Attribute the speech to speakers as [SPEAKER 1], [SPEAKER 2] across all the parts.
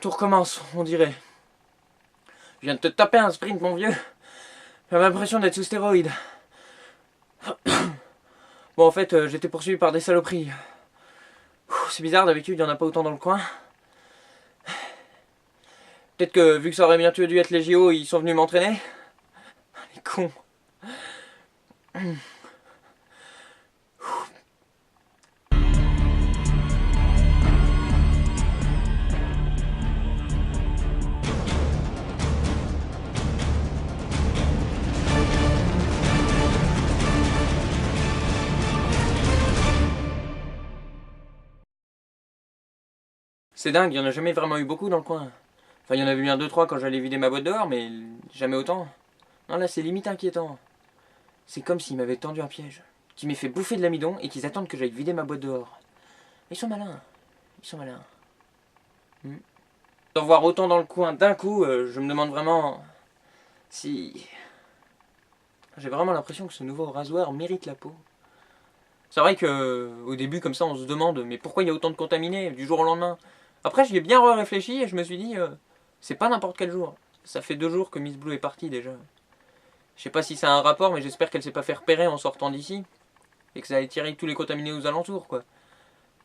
[SPEAKER 1] tout recommence, on dirait. Je viens de te taper un sprint, mon vieux. J'avais l'impression d'être sous stéroïdes. Bon, en fait, j'étais poursuivi par des saloperies. C'est bizarre, d'habitude, il n'y en a pas autant dans le coin. Peut-être que, vu que ça aurait bientôt dû être les JO, ils sont venus m'entraîner. Les cons. C'est dingue, il n'y en a jamais vraiment eu beaucoup dans le coin. Enfin, il y en avait bien 2-3 quand j'allais vider ma boîte dehors, mais jamais autant. Non, là, c'est limite inquiétant. C'est comme s'ils m'avaient tendu un piège, qu'ils m'aient fait bouffer de l'amidon et qu'ils attendent que j'aille vider ma boîte dehors. Ils sont malins. Ils sont malins. D'en voir autant dans le coin d'un coup, je me demande vraiment si... J'ai vraiment l'impression que ce nouveau rasoir mérite la peau. C'est vrai que au début, comme ça, on se demande mais pourquoi il y a autant de contaminés du jour au lendemain. Après, j'y ai bien réfléchi et je me suis dit, c'est pas n'importe quel jour. Ça fait 2 jours que Miss Blue est partie déjà. Je sais pas si ça a un rapport, mais j'espère qu'elle s'est pas fait repérer en sortant d'ici. Et que ça a étiré tous les contaminés aux alentours, quoi.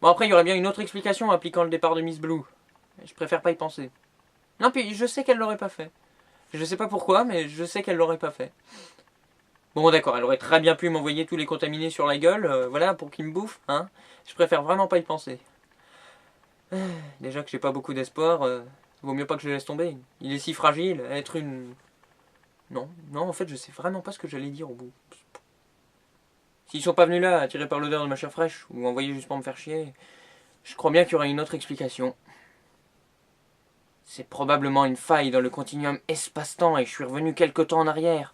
[SPEAKER 1] Bon, après, il y aurait bien une autre explication impliquant le départ de Miss Blue. Je préfère pas y penser. Non, puis je sais qu'elle l'aurait pas fait. Je sais pas pourquoi, mais je sais qu'elle l'aurait pas fait. Bon, d'accord, elle aurait très bien pu m'envoyer tous les contaminés sur la gueule, voilà, pour qu'ils me bouffent, hein. Je préfère vraiment pas y penser. Déjà que j'ai pas beaucoup d'espoir, vaut mieux pas que je le laisse tomber. Il est si fragile, être une... Non, en fait, je sais vraiment pas ce que j'allais dire au bout. S'ils sont pas venus là, attirés par l'odeur de ma chair fraîche, ou envoyés juste pour me faire chier, je crois bien qu'il y aura une autre explication. C'est probablement une faille dans le continuum espace-temps et je suis revenu quelque temps en arrière.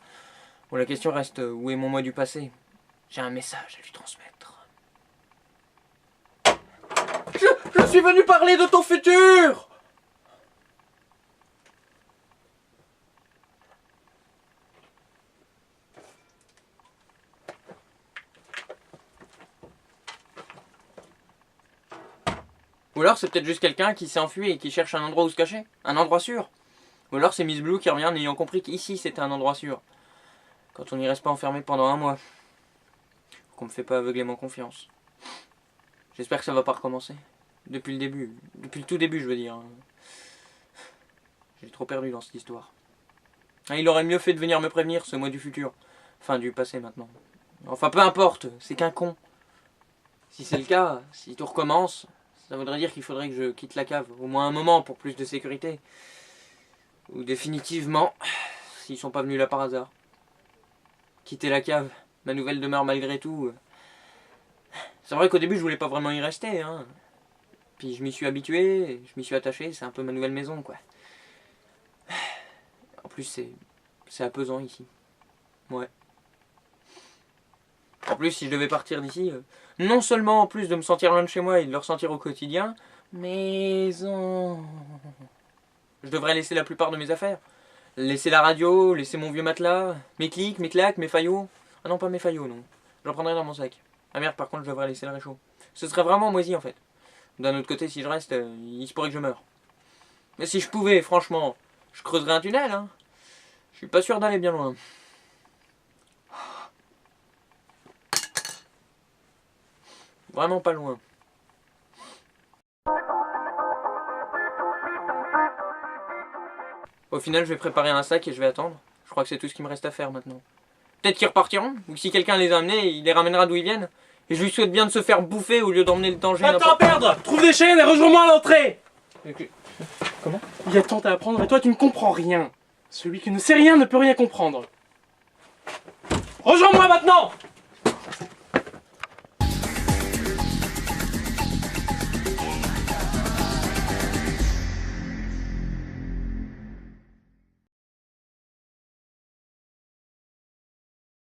[SPEAKER 1] Bon, la question reste, où est mon moi du passé? J'ai un message à lui transmettre. Je suis venu parler de ton futur! Ou alors c'est peut-être juste quelqu'un qui s'est enfui et qui cherche un endroit où se cacher. Un endroit sûr. Ou alors c'est Miss Blue qui revient en ayant compris qu'ici c'était un endroit sûr. Quand on n'y reste pas enfermé pendant 1 mois. Qu'on me fait pas aveuglément confiance. J'espère que ça va pas recommencer. Depuis le début. Depuis le tout début, je veux dire. J'ai trop perdu dans cette histoire. Il aurait mieux fait de venir me prévenir, ce moi du futur. Enfin, du passé maintenant. Enfin, peu importe, c'est qu'un con. Si c'est le cas, si tout recommence, ça voudrait dire qu'il faudrait que je quitte la cave. Au moins un moment, pour plus de sécurité. Ou définitivement, s'ils sont pas venus là par hasard. Quitter la cave, ma nouvelle demeure malgré tout. C'est vrai qu'au début, je voulais pas vraiment y rester, hein. Puis je m'y suis habitué, je m'y suis attaché, c'est un peu ma nouvelle maison, quoi. En plus, c'est apaisant ici. Ouais. En plus, si je devais partir d'ici, non seulement en plus de me sentir loin de chez moi et de le ressentir au quotidien, mais je devrais laisser la plupart de mes affaires. Laisser la radio, laisser mon vieux matelas, mes clics, mes claques, mes faillots. Ah non, pas mes faillots, non. Je le prendrai dans mon sac. Ah merde, par contre, je devrais laisser le réchaud. Ce serait vraiment moisi, en fait. D'un autre côté, si je reste, il se pourrait que je meure. Mais si je pouvais, franchement, je creuserais un tunnel, hein. Je suis pas sûr d'aller bien loin. Vraiment pas loin. Au final, je vais préparer un sac et je vais attendre. Je crois que c'est tout ce qu'il me reste à faire maintenant. Peut-être qu'ils repartiront, ou si quelqu'un les a amenés, il les ramènera d'où ils viennent. Et je lui souhaite bien de se faire bouffer au lieu d'emmener le danger.
[SPEAKER 2] Pas de temps à perdre! Trouve des chaînes et rejoins-moi à l'entrée!
[SPEAKER 1] Comment?
[SPEAKER 2] Il y a tant à apprendre et toi tu ne comprends rien. Celui qui ne sait rien ne peut rien comprendre. Rejoins-moi maintenant!